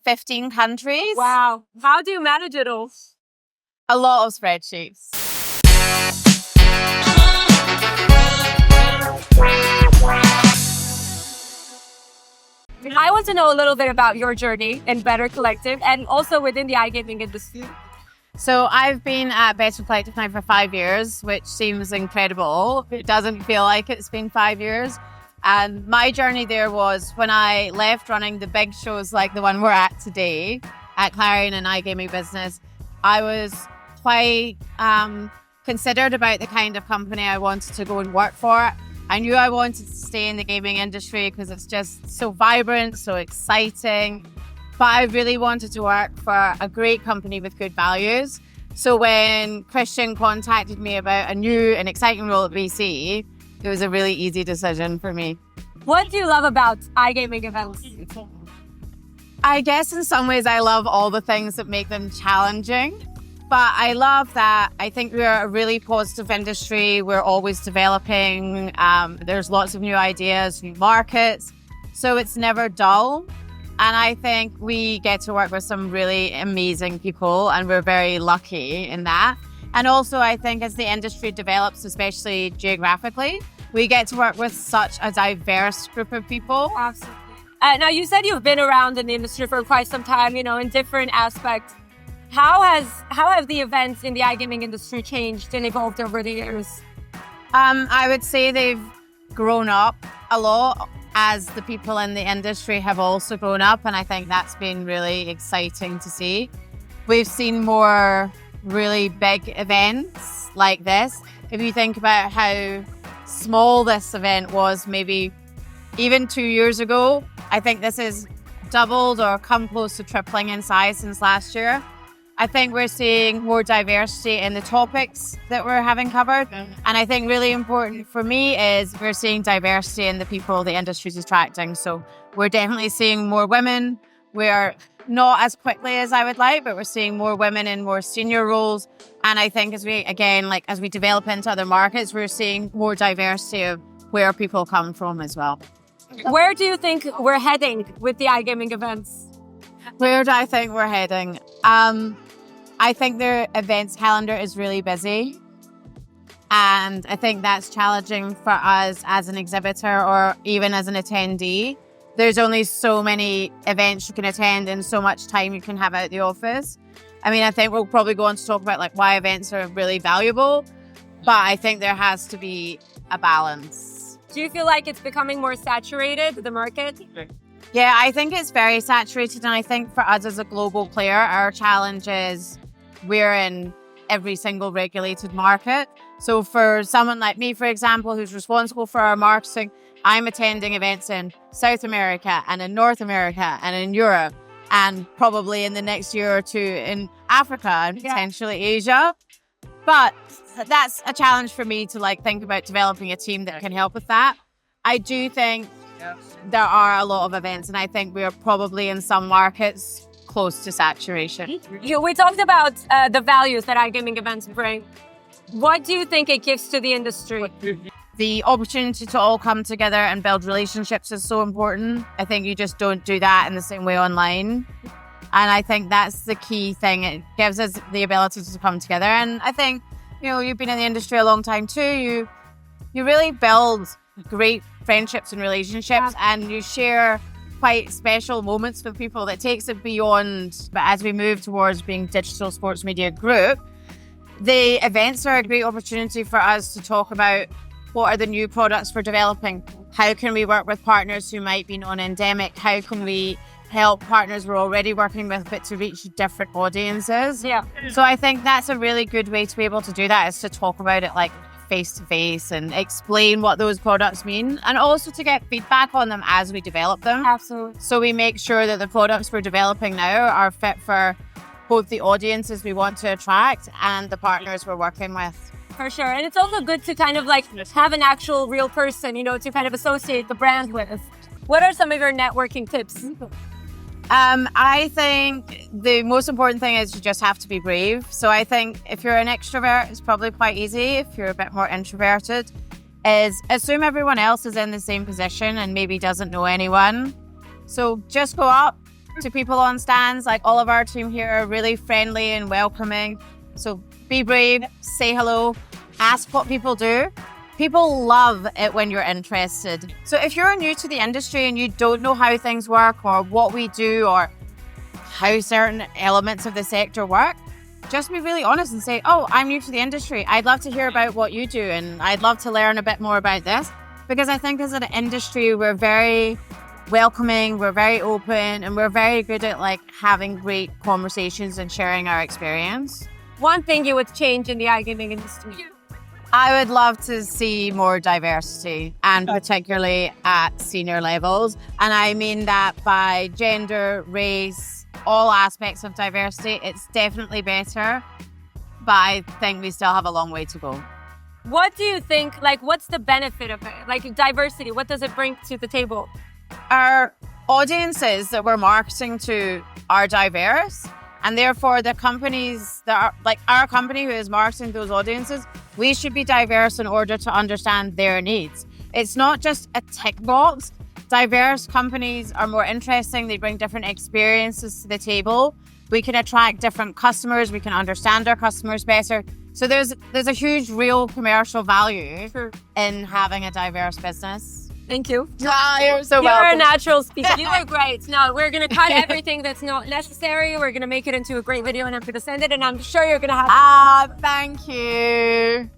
15 countries. Wow. How do you manage it all? A lot of spreadsheets. I want to know a little bit about your journey in Better Collective and also within the iGaming industry. So I've been at Better Collective now for 5 years, which seems incredible. It doesn't feel like it's been 5 years. And my journey there was when I left running the big shows like the one we're at today at Clarion and iGaming business. I was quite considered about the kind of company I wanted to go and work for. I knew I wanted to stay in the gaming industry because it's just so vibrant, so exciting. But I really wanted to work for a great company with good values. So when Christian contacted me about a new and exciting role at BC, it was a really easy decision for me. What do you love about iGaming events? I guess in some ways I love all the things that make them challenging. But I love that I think we're a really positive industry. We're always developing. There's lots of new ideas, new markets. So it's never dull. And I think we get to work with some really amazing people and we're very lucky in that. And also I think as the industry develops, especially geographically, we get to work with such a diverse group of people. Absolutely. Now you said you've been around in the industry for quite some time, in different aspects. How have the events in the iGaming industry changed and evolved over the years? I would say they've grown up a lot as the people in the industry have also grown up, and I think that's been really exciting to see. We've seen more really big events like this. If you think about how small this event was maybe even 2 years ago, I think this has doubled or come close to tripling in size since last year. I think we're seeing more diversity in the topics that we're having covered. And I think really important for me is we're seeing diversity in the people the industry's attracting. So we're definitely seeing more women. We're not as quickly as I would like, but we're seeing more women in more senior roles. And I think as we develop into other markets, we're seeing more diversity of where people come from as well. Where do you think we're heading with the iGaming events? Where do I think we're heading? I think their events calendar is really busy. And I think that's challenging for us as an exhibitor or even as an attendee. There's only so many events you can attend and so much time you can have out the office. I mean, I think we'll probably go on to talk about why events are really valuable, but I think there has to be a balance. Do you feel like it's becoming more saturated, the market? Yeah, I think it's very saturated. And I think for us as a global player, our challenge is we're in every single regulated market. So for someone like me, for example, who's responsible for our marketing, I'm attending events in South America and in North America and in Europe and probably in the next year or two in Africa and potentially Asia. But that's a challenge for me to think about developing a team that can help with that. I do think there are a lot of events, and I think we are probably in some markets close to saturation. We talked about the values that iGaming events bring. What do you think it gives to the industry? The opportunity to all come together and build relationships is so important. I think you just don't do that in the same way online. And I think that's the key thing. It gives us the ability to come together. And I think, you've been in the industry a long time too. You really build great friendships and relationships, and you share quite special moments with people that takes it beyond. But as we move towards being digital sports media group, the events are a great opportunity for us to talk about what are the new products we're developing. How can we work with partners who might be non-endemic? How can we help partners we're already working with, but to reach different audiences? Yeah. So I think that's a really good way to be able to do that, is to talk about it face-to-face and explain what those products mean, and also to get feedback on them as we develop them. Absolutely. So we make sure that the products we're developing now are fit for both the audiences we want to attract and the partners we're working with. For sure. And it's also good to kind of have an actual real person, to kind of associate the brand with. What are some of your networking tips? I think the most important thing is you just have to be brave. So I think if you're an extrovert, it's probably quite easy. If you're a bit more introverted, is assume everyone else is in the same position and maybe doesn't know anyone. So just go up, to people on stands. Like all of our team here are really friendly and welcoming. So be brave, say hello, ask what people do. People love it when you're interested. So if you're new to the industry and you don't know how things work or what we do or how certain elements of the sector work, just be really honest and say, oh, I'm new to the industry. I'd love to hear about what you do and I'd love to learn a bit more about this. Because I think as an industry, we're very welcoming, we're very open, and we're very good at like having great conversations and sharing our experience. One thing you would change in the iGaming industry? I would love to see more diversity, and particularly at senior levels. And I mean that by gender, race, all aspects of diversity. It's definitely better, but I think we still have a long way to go. What do you think, like, what's the benefit of it? Like diversity, what does it bring to the table? Our audiences that we're marketing to are diverse, and therefore the companies that are like our company who is marketing those audiences, we should be diverse in order to understand their needs. It's not just a tick box. Diverse companies are more interesting. They bring different experiences to the table. We can attract different customers. We can understand our customers better. So there's a huge real commercial value in having a diverse business. Thank you. You're so welcome. You're a natural speaker. You were great. No, we're going to cut everything that's not necessary. We're going to make it into a great video and I'm going to send it and I'm sure you're going to have... Thank you.